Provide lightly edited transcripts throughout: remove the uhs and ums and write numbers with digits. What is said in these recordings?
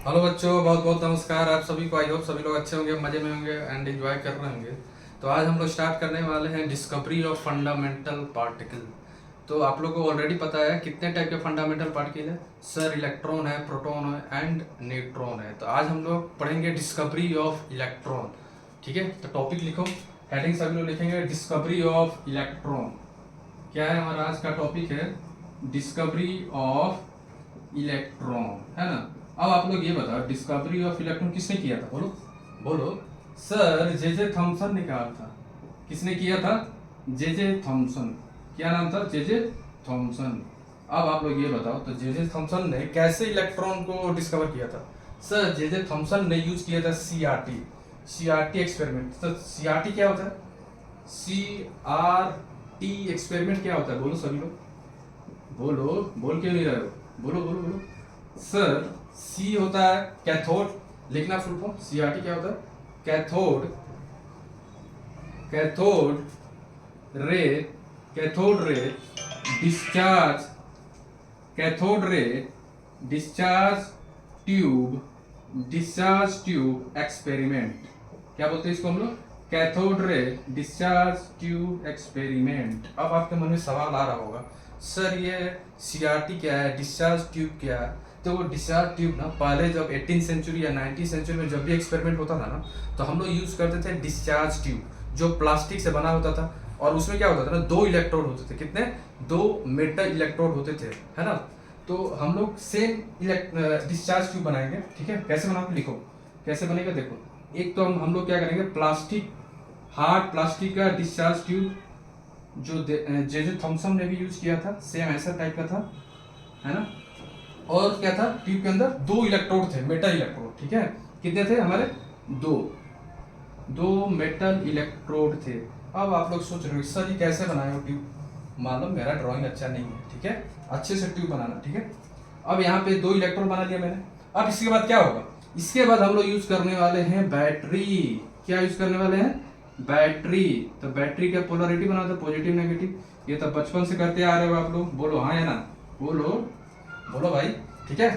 Hello बच्चों, बहुत बहुत नमस्कार आप सभी को। आई होप सभी लोग अच्छे होंगे, मजे में होंगे एंड एंजॉय कर रहे होंगे। तो आज हम लोग स्टार्ट करने वाले हैं डिस्कवरी ऑफ फंडामेंटल पार्टिकल। तो आप लोग को ऑलरेडी पता है कितने टाइप के फंडामेंटल पार्टिकल है। सर, इलेक्ट्रॉन है, प्रोटॉन है एंड न्यूट्रॉन है। तो आज हम लोग पढ़ेंगे डिस्कवरी ऑफ इलेक्ट्रॉन। ठीक है, तो टॉपिक लिखो, हेडिंग सभी लोग लिखेंगे डिस्कवरी ऑफ इलेक्ट्रॉन। क्या है हमारा आज का टॉपिक है डिस्कवरी ऑफ इलेक्ट्रॉन, है ना। अब आप लोग ये बताओ डिस्कवरी ऑफ इलेक्ट्रॉन किसने किया था, बोलो बोलो। सर जे थॉमसन ने कहा था। किसने किया था? J Thomson. क्या नाम था? J Thomson. अब आप लोग ये बताओ तो जे थॉमसन ने कैसे इलेक्ट्रॉन को डिस्कवर किया था? सर, जे थॉमसन ने यूज किया था सीआरटी। CRT experiment. तो सीआरटी क्या होता है? सीआरटी एक्सपेरिमेंट क्या होता है? बोलो सभी लोग, बोलो। बोल क्यों नहीं रहे हो? बोलो बोलो बोलो। सर, सी होता है कैथोड। लिखना फुल फॉर्म। सीआरटी क्या होता है? Cathode, cathode ray, cathode ray discharge, cathode ray discharge tube, discharge tube experiment. क्या बोलते हैं इसको हम लोग? Cathode ray discharge tube experiment. अब आपके मन में सवाल आ रहा होगा, सर ये सीआरटी क्या है, डिस्चार्ज ट्यूब क्या है? तो वो डिस्चार्ज ट्यूब ना पहले जब 18 सेंचुरी या 19 सेंचुरी में जब भी एक्सपेरिमेंट होता था ना, तो हम लोग यूज करते थे डिस्चार्ज ट्यूब, जो प्लास्टिक से बना होता था। और उसमें क्या होता था ना, 2 इलेक्ट्रोड होते थे। कितने? 2 मेटल इलेक्ट्रोड होते थे, है ना। तो हम लोग सेम डिस्चार्ज ट्यूब बनाएंगे। ठीक है, कैसे बनाओगे लिखो, कैसे बनेगा देखो। एक तो हम लोग क्या करेंगे, प्लास्टिक, हार्ड प्लास्टिक का डिस्चार्ज ट्यूब, जो जे थॉमसन ने भी यूज किया था, सेम ऐसा टाइप का था, है ना। और क्या था, ट्यूब के अंदर 2 इलेक्ट्रोड थे, मेटल इलेक्ट्रोड। ठीक है, कितने थे हमारे? 2 2 मेटल इलेक्ट्रोड थे। अब आप लोग सोच रहे हो सर जी कैसे बनाए हो ट्यूब? मालूम मेरा ड्राइंग अच्छा नहीं है, ठीक है, अच्छे से ट्यूब बनाना। ठीक है, अब यहाँ पे 2 इलेक्ट्रोड बना लिया मैंने। अब इसके बाद क्या होगा? इसके बाद हम लोग यूज करने वाले हैं बैटरी। क्या यूज करने वाले हैं? बैटरी। तो बैटरी का पोलरिटी बना दो, पॉजिटिव नेगेटिव। ये तो बचपन से करते आ रहे हो आप लोग, बोलो हाँ या ना, बोलो बोलो भाई। ठीक है,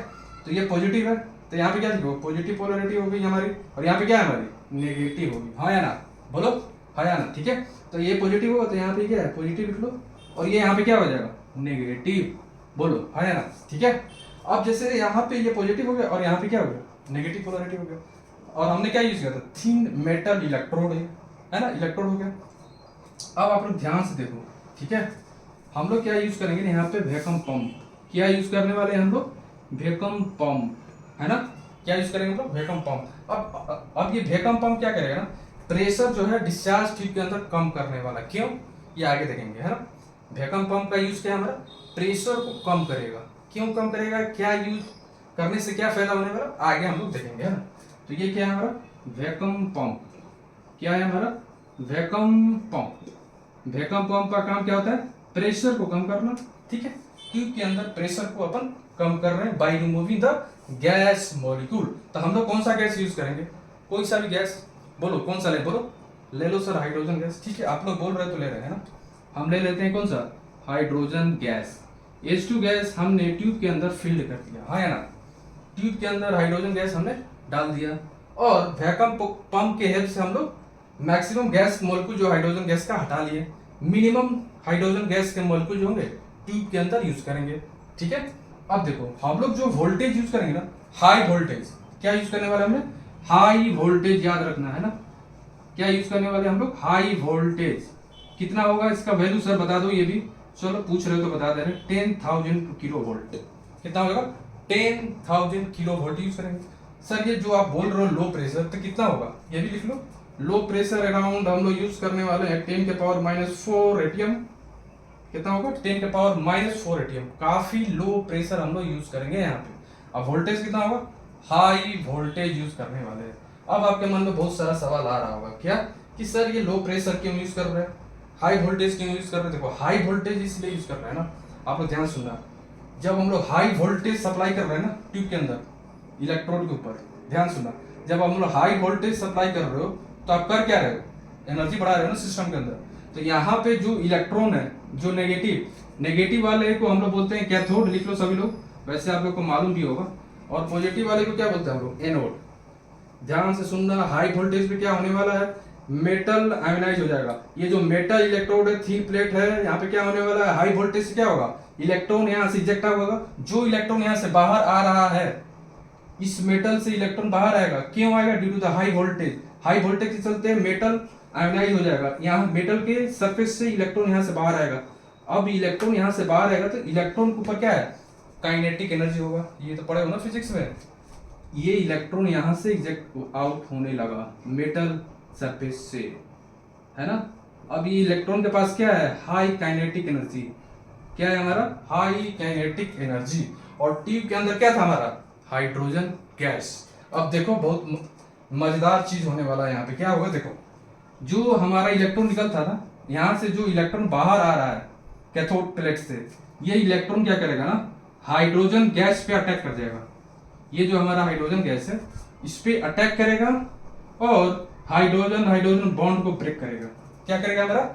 तो ये पॉजिटिव है, तो यहाँ पे क्या लिखो? पॉजिटिव पोलरिटी हो गई हमारी, और यहाँ पे क्या है हमारी? नेगेटिव होगी। हाँ या ना, बोलो हाँ या ना। ठीक है, तो ये पॉजिटिव होगा तो यहाँ पे क्या है? पॉजिटिव लिख लो, और ये यहाँ पे क्या हो जाएगा? नेगेटिव। बोलो हाँ या ना। ठीक है, अब जैसे यहाँ पे ये पॉजिटिव हो गया और यहाँ पे क्या हो गया? नेगेटिव पोलरिटी हो गया। और हमने क्या यूज किया था? थिन मेटल इलेक्ट्रोड है ना, इलेक्ट्रोड हो गया। अब आप लोग ध्यान से देखो, ठीक है, हम लोग क्या यूज करेंगे यहाँ पे? Vacuum pump. क्या यूज करने वाले हैं हम लोग? वैक्यूम पंप, है ना। क्या यूज करेंगे हम लोग? Vacuum pump. अब ये वैक्यूम पंप क्या करेगा ना, प्रेशर जो है डिस्चार्ज ट्यूब के अंदर कम करने वाला। क्यों? ये आगे देखेंगे, है ना। वैक्यूम पंप का यूज क्या है हमारा? प्रेशर को कम करेगा। क्यों कम करेगा? क्या यूज करने से क्या फायदा होने वाला, आगे हम लोग देखेंगे, है ना। तो ये क्या है हमारा? Vacuum pump. क्या है हमारा? Vacuum pump. वैक्यूम पंप का काम क्या होता है? प्रेशर को कम करना। ठीक है, ट्यूब के अंदर प्रेशर को अपन कम कर रहे हैं by removing the gas molecule. तो हम लोग कौन सा गैस यूज करेंगे? कोई सा भी गैस, बोलो कौन सा ले, बोलो। ले लो सर, हाइड्रोजन गैस। ठीक है, आप लोग बोल रहे हो तो ले रहे हैं ना। हम ले लेते हैं कौन सा? Hydrogen gas. H2 गैस हमने ट्यूब के अंदर फिल्ड कर दिया, हाँ या ना। ट्यूब के अंदर हाइड्रोजन गैस हमने डाल दिया, और वैक्यूम पंप के हेल्प से हम लोग मैक्सिमम गैस मॉलिक्यूल जो हाइड्रोजन गैस का हटा लिए, मिनिमम हाइड्रोजन गैस के मॉलिक्यूल जो होंगे ट्यूब के अंदर यूज करेंगे। ठीक है, अब देखो हम लोग जो वोल्टेज यूज करेंगे ना, हाई वोल्टेज। क्या यूज करने वाले हमने? हाई वोल्टेज, याद रखना है ना। क्या यूज करने वाले हम लोग? High voltage. कितना होगा इसका वैल्यू सर बता दो, ये भी चलो पूछ रहे हो तो बता दे रहे। 10,000 किलो वोल्ट। कितना होगा? 10,000 किलो वोल्ट यूज करेंगे। सर ये जो आप बोल रहे हो लो प्रेशर, तो कितना होगा ये भी लिख लो। लो प्रेशर अराउंड हम लोग यूज करने वाले हैं 10 के पावर -4 एटीएम। कितना होगा? 10 के पावर -4 एटीएम। काफी लो प्रेशर हम लोग यूज करेंगे यहाँ पे। अब वोल्टेज कितना होगा? हाई वोल्टेज यूज करने वाले हैं। अब आपके मन में बहुत सारा सवाल आ रहा होगा, क्या कि सर ये लो प्रेशर क्यों यूज कर रहे हैं, हाई वोल्टेज क्यों यूज कर रहे हैं? देखो हाई वोल्टेज इसलिए यूज कर रहे हैं ना, आप लोग ध्यान सुनना। जब हम लोग हाई वोल्टेज सप्लाई कर रहे हैं ना ट्यूब के अंदर इलेक्ट्रोड के ऊपर, ध्यान सुनना, जब हम लोग हाई वोल्टेज सप्लाई कर रहे हो तो आप कर क्या रहे हो? एनर्जी बढ़ा रहे हो ना सिस्टम के अंदर। तो यहाँ पे जो इलेक्ट्रॉन है, जो नेगेटिव वाले को हम लोग बोलते हैं कैथोड। लिख लो सभी लोग, वैसे आप लोग को मालूम भी होगा। और पॉजिटिव वाले को क्या बोलते हैं हम लोग, एनोड। ध्यान से सुनना, हाई वोल्टेज पे क्या होने वाला है, मेटल आयोनाइज हो जाएगा। ये जो मेटल इलेक्ट्रोड है, थीन प्लेट है, यहाँ पे क्या होने वाला है, हाई वोल्टेज से क्या होगा, इलेक्ट्रॉन यहाँ से इजेक्ट होगा। जो इलेक्ट्रॉन यहाँ से बाहर आ रहा है, इस मेटल से इलेक्ट्रॉन बाहर आएगा, क्यों आएगा, due to the high voltage. High voltage के चलते मेटल आयोनाइज हो जाएगा, यहाँ मेटल के सरफेस से इलेक्ट्रॉन यहाँ से बाहर आएगा। अब इलेक्ट्रॉन यहाँ से बाहर आएगा तो इलेक्ट्रॉन के ऊपर क्या है, काइनेटिक एनर्जी होगा। ये तो पढ़े हो ना फिजिक्स में। ये इलेक्ट्रॉन यहाँ से इजेक्ट आउट होने लगा मेटल सरफेस से, है ना। अब ये इलेक्ट्रॉन के पास क्या है, हाई काइनेटिक एनर्जी। क्या है हमारा, हाई काइनेटिक एनर्जी। और ट्यूब के अंदर क्या था हमारा, हाइड्रोजन गैस। अब देखो बहुत मजेदार चीज होने वाला है यहाँ पे। क्या होगा देखो, जो हमारा इलेक्ट्रॉन निकलता था यहाँ से, जो इलेक्ट्रॉन बाहर आ रहा है कैथोड प्लेट से, ये इलेक्ट्रॉन क्या करेगा ना, हाइड्रोजन गैस पे अटैक कर जाएगा। ये जो हमारा हाइड्रोजन गैस है इस पे अटैक करेगा और हाइड्रोजन हाइड्रोजन बॉन्ड को ब्रेक करेगा। क्या करेगा हमारा,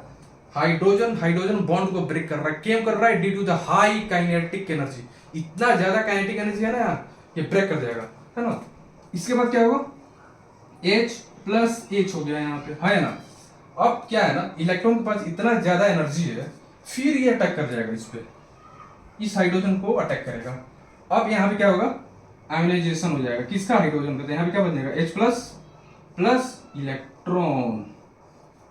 हाइड्रोजन हाइड्रोजन बॉन्ड को ब्रेक कर रहा है। क्यों कर रहा है, due to the high kinetic energy. इतना ज्यादा काइनेटिक एनर्जी है ना, ये ब्रेक कर जाएगा, है ना। इसके बाद क्या होगा, H+H हो गया यहाँ पे, है ना। अब क्या है ना, इलेक्ट्रॉन के पास इतना ज्यादा एनर्जी है, फिर ये अटैक कर जाएगा इस पे, इस हाइड्रोजन को अटैक करेगा। अब यहाँ पे क्या होगा, आयोनाइजेशन हो जाएगा किसका, हाइड्रोजन का। यहाँ पे क्या बनेगा, H+ इलेक्ट्रॉन।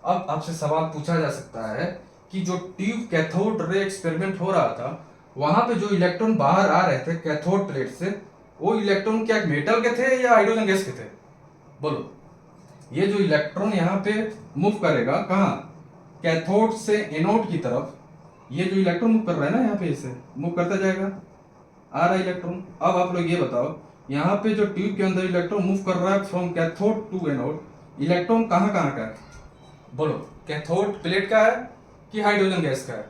अब आपसे सवाल पूछा जा सकता है कि जो ट्यूब कैथोड रे एक्सपेरिमेंट हो रहा था, वहां पे जो इलेक्ट्रॉन बाहर आ रहे थे कैथोड प्लेट से, वो इलेक्ट्रॉन क्या मेटल के थे या हाइड्रोजन गैस के थे, बोलो। ये जो इलेक्ट्रॉन यहाँ पे मूव करेगा कहाँ, कैथोड से एनोड की तरफ, ये जो इलेक्ट्रॉन मूव कर रहा है ना, यहाँ पे इसे मूव करता जाएगा, आ रहा है इलेक्ट्रॉन। अब आप लोग ये बताओ, यहाँ पे जो ट्यूब के अंदर इलेक्ट्रॉन मूव कर रहा है from cathode to anode, electron कहाँ कहाँ का है, बोलो। कैथोड प्लेट का है कि हाइड्रोजन गैस का है,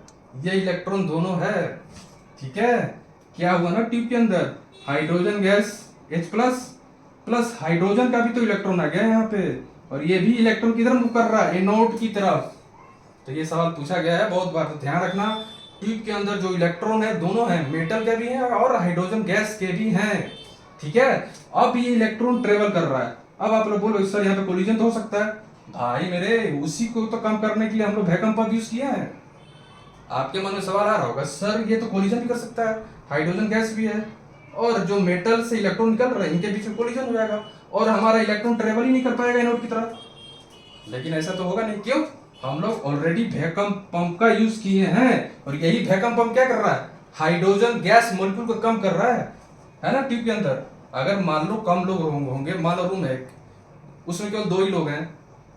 ये इलेक्ट्रॉन दोनों है, ठीक है। क्या हुआ ना, ट्यूब के अंदर हाइड्रोजन गैस H+ हाइड्रोजन का भी तो इलेक्ट्रॉन आ गया यहाँ पे, और ये भी इलेक्ट्रॉन किधर मूव कर रहा है, एनोड की तरफ। तो ये सवाल पूछा गया है बहुत बार, तो ध्यान रखना, ट्यूब के अंदर जो इलेक्ट्रॉन है दोनों हैं, मेटल के भी हैं और हाइड्रोजन गैस के भी हैं, ठीक है। अब ये इलेक्ट्रॉन ट्रेवल कर रहा है। अब आप लोग बोलो सर यहाँ पे कोलिजन तो हो सकता है, भाई मेरे, उसी को तो कम करने के लिए हम लोग वैक्यूम पंप यूज किया है। आपके मन में सवाल आ रहा होगा, सर ये तो कोलिजन भी कर सकता है, हाइड्रोजन गैस भी है, और जो मेटल से इलेक्ट्रॉन निकल रहे हैं इनके बीच में कोलिजन हो जाएगा और हमारा इलेक्ट्रॉन ट्रेवल ही नहीं कर पाएगा एनोड की तरफ। लेकिन ऐसा तो होगा नहीं, क्यों, हम लोग ऑलरेडी वैक्यूम पंप का यूज किए हैं, और यही वैक्यूम पंप क्या कर रहा है, हाइड्रोजन गैस मॉलिक्यूल को कम कर रहा है ना। ट्यूब के अंदर अगर मान लो कम लोग होंगे, मान लो रूम है एक, उसमें केवल 2 ही लोग हैं,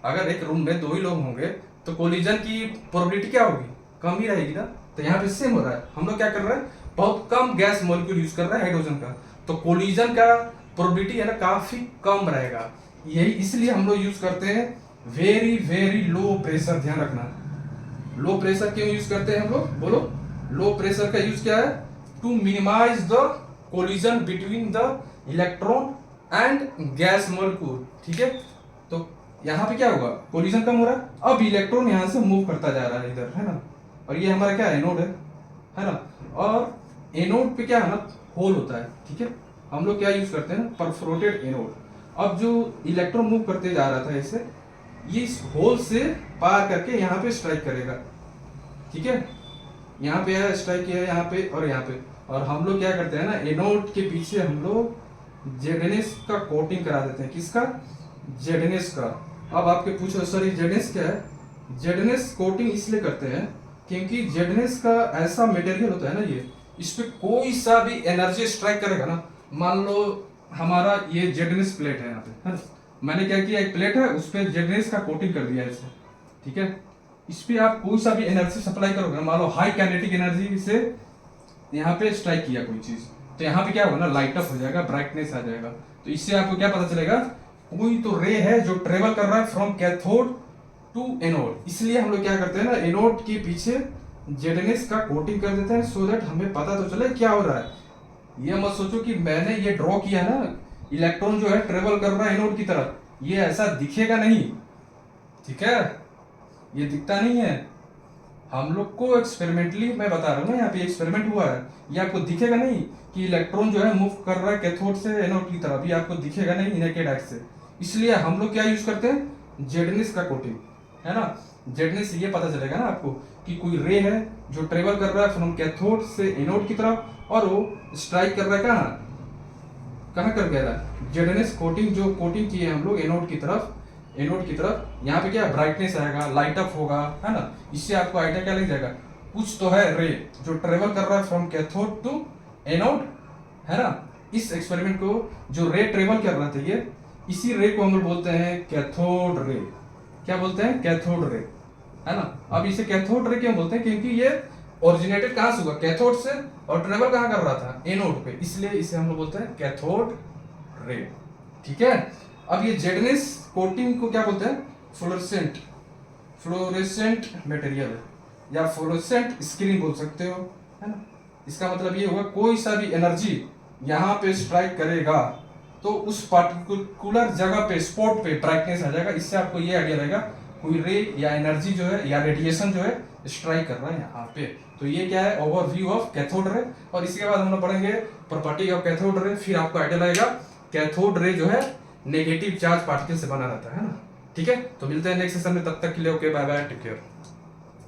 अगर एक रूम में 2 ही लोग होंगे तो कोलिजन की प्रोबेबिलिटी क्या होगी, कम ही रहेगी ना। तो यहाँ पे सेम हो रहा है, हम लोग क्या कर रहे हैं, बहुत कम गैस मॉलिक्यूल यूज कर रहे हैं हाइड्रोजन का, तो कोलिजन का प्रोबेबिलिटी है ना काफी कम रहेगा। यही इसलिए हम लोग यूज करते हैं वेरी वेरी लो प्रेशर। ध्यान रखना, लो प्रेशर क्यों यूज करते हैं हम लोग, बोलो। लो प्रेशर का यूज क्या है, to minimize the collision between the electron and gas molecule, ठीक है। तो यहाँ पे क्या होगा, कोलिजन कम हो रहा है, अब इलेक्ट्रॉन यहाँ से मूव करता जा रहा है इधर, है ना। और ये हमारा क्या एनोड है ना। और एनोड पे क्या है ना, होल होता है, ठीक है। हम लोग क्या यूज करते हैं, परफोरेटेड एनोड। अब जो इलेक्ट्रॉन मूव करते जा रहा था ऐसे, ये इस होल से पार करके यहाँ पे स्ट्राइक करेगा, ठीक है। यहाँ पे है स्ट्राइक किया है, यहाँ पे और यहाँ पे। और हम लोग क्या करते हैं ना, एनोड के पीछे हम लोग जेडनेस का कोटिंग करा देते हैं, किसका, जेडनेस का। अब आपके पूछो सर ये जेडनेस क्या है, जेडनेस कोटिंग इसलिए करते हैं क्योंकि जेडनेस का ऐसा मटेरियल होता है ना, ये इस पे कोई सा भी एनर्जी स्ट्राइक करेगा ना, मान लो हमारा ये जेडनेस प्लेट है यहाँ पे, है ना। मैंने क्या किया, एक प्लेट है उस पर जेडनेस का कोटिंग कर दिया ऐसे, ठीक है। इस पे आप कोई सा भी एनर्जी सप्लाई करोगे, मान लो हाई काइनेटिक एनर्जी से यहाँ पे स्ट्राइक किया कोई चीज, तो यहाँ पे क्या होगा ना, लाइट अप हो जाएगा, ब्राइटनेस आ जाएगा। तो इससे आपको क्या पता चलेगा, कोई तो रे है जो ट्रेवल कर रहा है फ्रॉम कैथोड टू एनोड। इसलिए हम लोग क्या करते हैं ना, एनोड के पीछे जेडनेस का कोटिंग कर देते हैं, सो दैट हमें पता तो चले क्या हो रहा है। ये मत सोचो कि मैंने ये ड्रॉ किया ना, इलेक्ट्रॉन जो है ट्रेवल कर रहा है एनोड की तरफ, ये ऐसा दिखेगा नहीं, ठीक है, ये दिखता नहीं है। हम लोग को एक्सपेरिमेंटली मैं बता रहा हूँ ना, यहाँ पे एक्सपेरिमेंट हुआ है, ये आपको दिखेगा नहीं कि इलेक्ट्रॉन जो है मूव कर रहा है कैथोड से एनोड की तरफ, ये आपको दिखेगा नहीं नेकेड आंख से। इसलिए हम लोग क्या यूज करते हैं, जेडनेस का कोटिंग, है ना। जेडनेस ये पता चलेगा ना आपको कि कोई रे है जो ट्रेवल कर रहा है फ्रॉम कैथोड से एनोड की तरफ, और वो स्ट्राइक कर रहा है कहाँ कर गया है, जेडनेस कोटिंग जो कोटिंग की है हम लोग एनोड की तरफ, यहाँ पे क्या ब्राइटनेस आएगा, लाइट अप होगा, है ना। इससे आपको आइडिया क्या लग जाएगा, कुछ तो है रे जो ट्रेवल कर रहा है फ्रॉम कैथोड टू एनोड, है ना। इस एक्सपेरिमेंट को जो रे ट्रेवल कर रहा था ये, इसी रे को हम लोग बोलते हैं कैथोड रे। क्या बोलते हैं, कैथोड रे, है ना। अब इसे कैथोड रे क्यों बोलते हैं, क्योंकि ये ओरिजिनेटेड कहां से हुआ, कैथोड से, और ट्रेवल कहां कर रहा था, एनोड पे, इसलिए इसे हम लोग बोलते हैं कैथोड रे। ठीक है। अब ये जेडनेस कोटिंग को क्या बोलते हैं, फ्लोरेसेंट मटेरियल या फ्लोरेसेंट स्क्रीन बोल सकते हो, है ना। इसका मतलब ये हुआ कोई सा भी एनर्जी यहाँ पे स्ट्राइक करेगा तो उस पार्टिकुलर जगह पे, स्पॉट पे ब्राइटनेस आ जाएगा। इससे आपको ये आइडिया रहेगा कोई रे या एनर्जी जो है या रेडिएशन जो है स्ट्राइक कर रहा है यहाँ पे। तो ये क्या है, ओवरव्यू ऑफ कैथोड रे। और इसके बाद हम लोग पढ़ेंगे प्रॉपर्टी ऑफ कैथोड रे, फिर आपको आइडिया लगेगा कैथोड रे जो है नेगेटिव चार्ज पार्टिकल से बना रहता है ना। ठीक है, तो मिलते हैं नेक्स्ट सेशन में, तब तक के लिए okay, bye bye, take care.